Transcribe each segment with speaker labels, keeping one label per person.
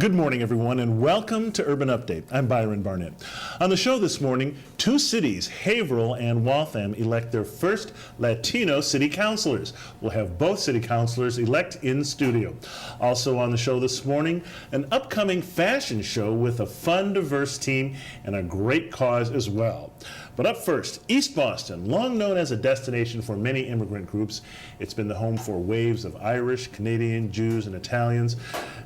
Speaker 1: Good morning, everyone, and welcome to Urban Update. I'm Byron Barnett. On the show this morning, two cities, Haverhill and Waltham, elect their first Latino city councilors. We'll have both city councilors elect in studio. Also on the show this morning, an upcoming fashion show with a fun, diverse team and a great cause as well. But up first, East Boston, long known as a destination for many immigrant groups. It's been the home for waves of Irish, Canadian, Jews, and Italians.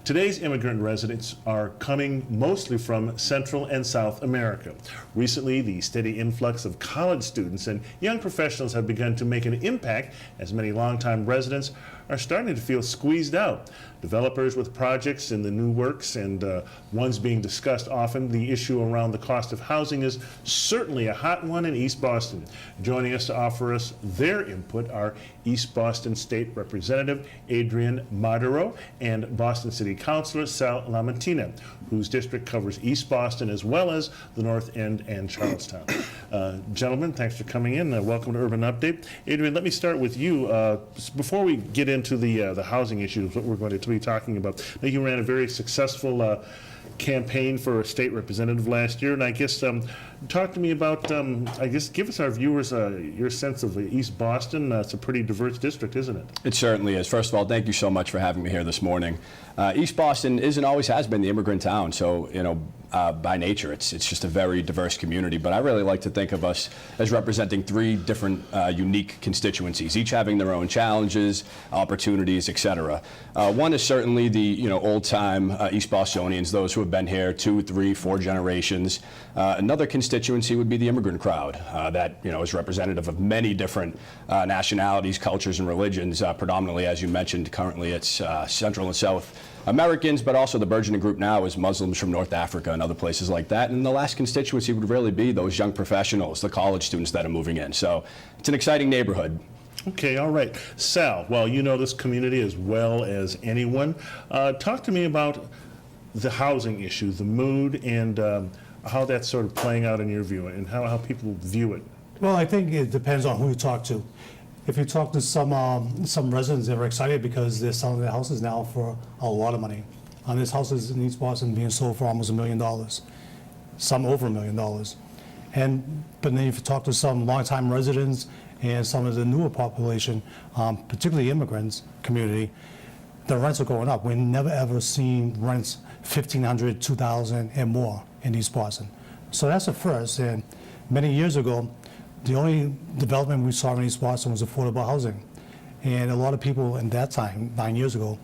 Speaker 1: Today's immigrant residents are coming mostly from Central and South America. Recently, the steady influx of college students and young professionals have begun to make an impact as many longtime residents are starting to feel squeezed out. Developers with projects in the new works and ones being discussed often, the issue around the cost of housing is certainly a hot one in East Boston. Joining us to offer us their input are East Boston State Representative Adrian Madaro and Boston City Councilor Sal Lamattina, whose district covers East Boston as well as the North End and Charlestown. Gentlemen, thanks for coming in. Welcome to Urban Update. Adrian, let me start with you. Before we get into the housing issues, what we're going to be talking about, now you ran a very successful campaign for a state representative last year, and I guess talk to me about, I guess give us, our viewers, your sense of East Boston. It's a pretty diverse district, isn't it?
Speaker 2: It certainly is. First of all, thank you so much for having me here this morning. East Boston is and always has been the immigrant town, so by nature it's just a very diverse community, but I really like to think of us as representing three different unique constituencies, each having their own challenges, opportunities, etc. One is certainly the old-time East Bostonians, those who have been here 2, 3, 4 generations. Another constituency would be the immigrant crowd that is representative of many different nationalities, cultures, and religions. Predominantly, as you mentioned, currently it's Central and South Americans, but also the burgeoning group now is Muslims from North Africa and other places like that. And the last constituency would really be those young professionals, the college students that are moving in. So it's an exciting neighborhood.
Speaker 1: Okay, all right. Sal, well, you know this community as well as anyone. Talk to me about the housing issue, the mood, and how that's sort of playing out in your view and how people view it.
Speaker 3: Well, I think it depends on who you talk to. If you talk to some residents, they're excited because they're selling their houses now for a lot of money. This house is in East Boston being sold for almost $1 million, some over $1 million. But then if you talk to some longtime residents and some of the newer population, particularly immigrants community, the rents are going up. We've never ever seen rents $1,500, $2,000 and more in East Boston. So that's a first. And many years ago, the only development we saw in East Boston was affordable housing. And a lot of people in that time, 9 years ago,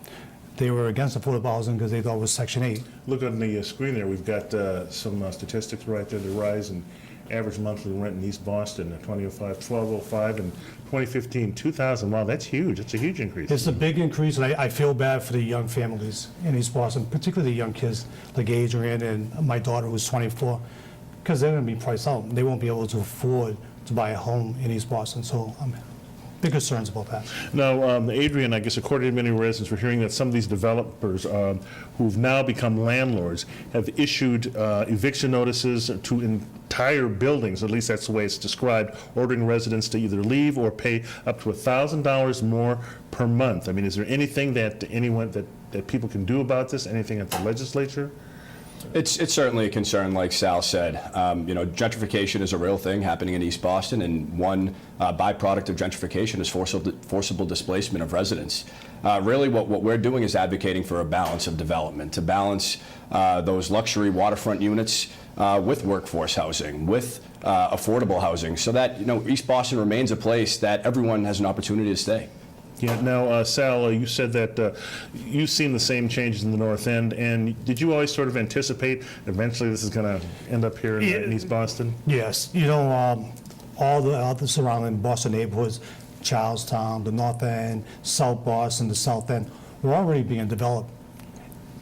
Speaker 3: they were against affordable housing because they thought it was Section 8.
Speaker 1: Look on the screen there. We've got some statistics right there. The rise in average monthly rent in East Boston, 1205 and 2015, 2,000. Wow, that's huge. It's a huge increase.
Speaker 3: It's a big increase, and I feel bad for the young families in East Boston, particularly the young kids like Adrian and my daughter who's 24, because they're going to be priced out. They won't be able to afford to buy a home in East Boston, so big concerns about that.
Speaker 1: Now, Adrian, I guess according to many residents, we're hearing that some of these developers who've now become landlords have issued eviction notices to entire buildings, at least that's the way it's described, ordering residents to either leave or pay up to $1,000 more per month. I mean, is there anything that that people can do about this? Anything at the legislature?
Speaker 2: It's certainly a concern, like Sal said. Gentrification is a real thing happening in East Boston, and one byproduct of gentrification is forcible displacement of residents. Really, what we're doing is advocating for a balance of development, to balance those luxury waterfront units with workforce housing, with affordable housing, so that East Boston remains a place that everyone has an opportunity to stay.
Speaker 1: Yeah. Now, Sal, you said that you've seen the same changes in the North End, and did you always sort of anticipate eventually this is going to end up here in East Boston?
Speaker 3: Yes. All the other surrounding Boston neighborhoods, Charlestown, the North End, South Boston, the South End, were already being developed.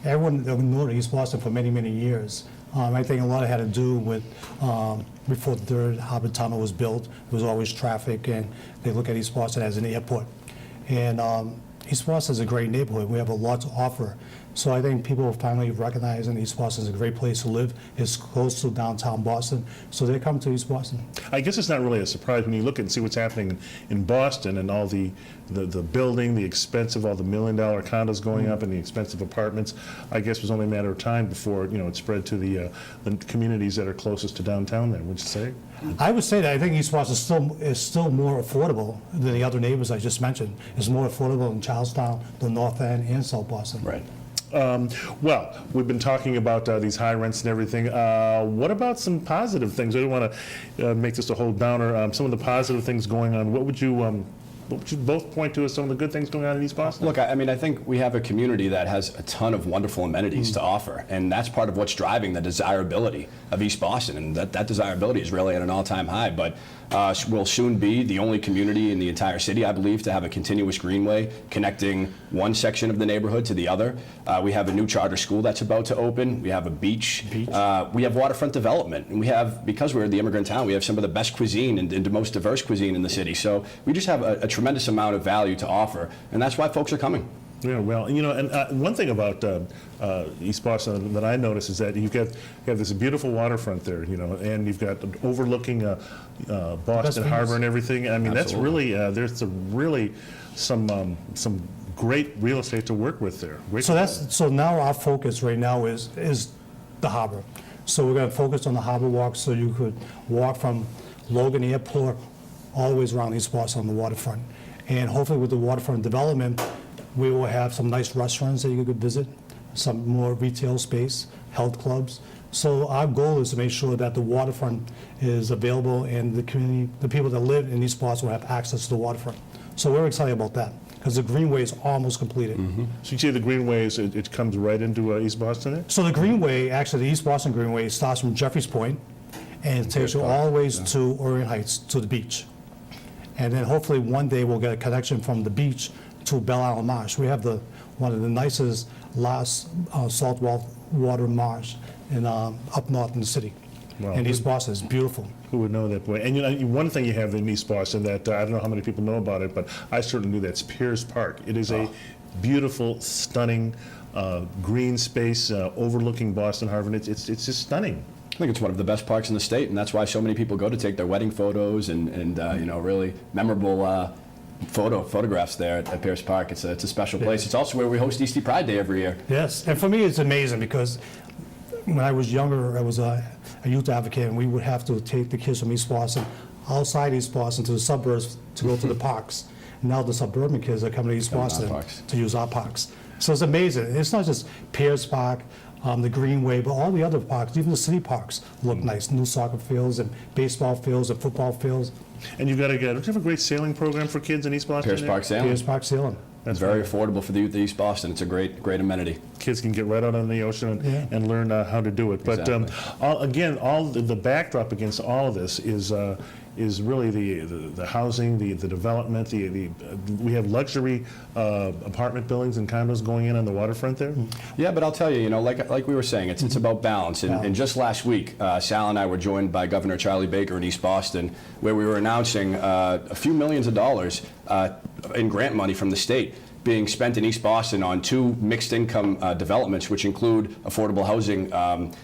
Speaker 3: Everyone knew East Boston for many, many years. I think a lot of it had to do with before the third Harbor Tunnel was built, there was always traffic, and they look at East Boston as an airport. And East Boston is a great neighborhood. We have a lot to offer So I think people finally recognize that East Boston is a great place to live. It's close to downtown Boston, so they come to East Boston.
Speaker 1: I guess it's not really a surprise when you look and see what's happening in Boston and all the building, the expensive, all the $1 million condos going up and the expensive apartments. I guess it was only a matter of time before it spread to the communities that are closest to downtown there, would you say?
Speaker 3: I would say that I think East Boston is still more affordable than the other neighbors I just mentioned. It's more affordable in Charlestown, the North End, and South Boston.
Speaker 2: Right.
Speaker 1: Well, we've been talking about these high rents and everything. What about some positive things? I don't want to make this a whole downer. Some of the positive things going on. What would you both point to as some of the good things going on in East Boston?
Speaker 2: Look, I mean, I think we have a community that has a ton of wonderful amenities to offer, and that's part of what's driving the desirability of East Boston, and that desirability is really at an all-time high. But we'll soon be the only community in the entire city, I believe, to have a continuous greenway connecting one section of the neighborhood to the other. We have a new charter school that's about to open. We have a beach. We have waterfront development. And we have, because we're the immigrant town, we have some of the best cuisine and the most diverse cuisine in the city. So we just have a tremendous amount of value to offer, and that's why folks are coming.
Speaker 1: Yeah, well, and one thing about East Boston that I noticed is that you have this beautiful waterfront there, and you've got overlooking Boston Harbor and everything. I mean, that's really there's really some great real estate to work with there.
Speaker 3: So now our focus right now is the harbor. So we're going to focus on the harbor walk, so you could walk from Logan Airport all the way around East Boston on the waterfront. And hopefully with the waterfront development, we will have some nice restaurants that you could visit, some more retail space, health clubs. So our goal is to make sure that the waterfront is available and the community, the people that live in East Boston will have access to the waterfront. So we're excited about that because the Greenway is almost completed.
Speaker 1: So you say the Greenway it comes right into East Boston there?
Speaker 3: So the Greenway, actually the East Boston Greenway starts from Jeffries Point and it takes you all the way to Orient Heights, to the beach. And then hopefully one day we'll get a connection from the beach to Belle Isle Marsh. We have one of the nicest salt water marsh up north in the city.
Speaker 1: Wow.
Speaker 3: And East Boston is beautiful.
Speaker 1: Who would know that, boy? And one thing you have in East Boston that I don't know how many people know about it, but I certainly knew, that's Pierce Park. It is a beautiful, stunning green space overlooking Boston Harbor. It's just stunning.
Speaker 2: I think it's one of the best parks in the state, and that's why so many people go to take their wedding photos and really memorable photographs there at Pierce Park. It's a special place. It's also where we host Eastie Pride Day every year.
Speaker 3: Yes, and for me it's amazing because when I was younger, I was a youth advocate, and we would have to take the kids from East Boston, outside East Boston, to the suburbs to go to the parks. Now the suburban kids are coming to East Boston to use our parks. So it's amazing. It's not just Pierce Park, the Greenway, but all the other parks, even the city parks look nice. New soccer fields and baseball fields and football fields.
Speaker 1: And don't you have a great sailing program for kids in East Boston?
Speaker 2: Pierce Park Sailing.
Speaker 3: Pierce Park Sailing.
Speaker 2: That's very affordable for the youth of East Boston. It's a great amenity.
Speaker 1: Kids can get right out on the ocean and learn how to do it. But
Speaker 2: Exactly.
Speaker 1: all the backdrop against all of this is really the housing, the development. We have luxury apartment buildings and condos going in on the waterfront there.
Speaker 2: Yeah, but I'll tell you, like we were saying, it's about balance. And just last week, Sal and I were joined by Governor Charlie Baker in East Boston, where we were announcing a few millions of dollars in grant money from the state being spent in East Boston on 2 mixed-income developments, which include affordable housing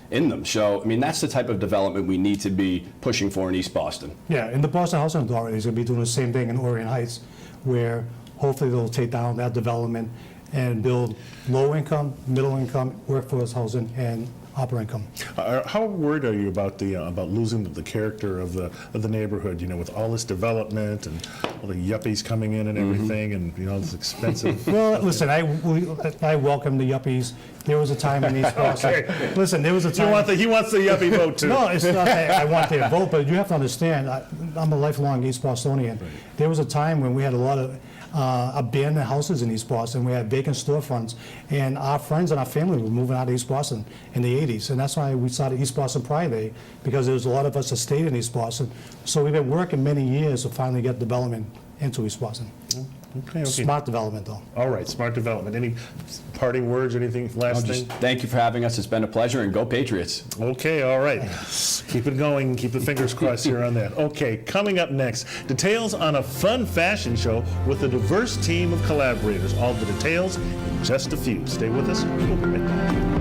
Speaker 2: in them. So, I mean, that's the type of development we need to be pushing for in East Boston.
Speaker 3: Yeah, and the Boston Housing Authority is going to be doing the same thing in Orient Heights, where hopefully they'll take down that development and build low-income, middle-income, workforce housing, and upper income.
Speaker 1: How worried are you about losing the character of the neighborhood? With all this development and all the yuppies coming in and everything, and this expensive.
Speaker 3: Well, listen, I welcome the yuppies. There was a time in East Boston. Listen, there was a time.
Speaker 1: He wants the yuppie vote too.
Speaker 3: No, it's not that I want their vote, but you have to understand, I'm a lifelong East Bostonian. Right. There was a time when we had a lot of abandoned houses in East Boston. We had vacant storefronts, and our friends and our family were moving out of East Boston in the 80s, and that's why we started East Boston Pride Day, because there was a lot of us that stayed in East Boston. So we've been working many years to finally get development into East Boston.
Speaker 1: Okay.
Speaker 3: Smart development, though.
Speaker 1: All right, smart development. Any parting words, anything, last thing?
Speaker 2: Thank you for having us. It's been a pleasure, and go Patriots.
Speaker 1: Okay, all right. Keep it going. Keep the fingers crossed here on that. Okay, coming up next, details on a fun fashion show with a diverse team of collaborators. All the details in just a few. Stay with us. We'll be right back.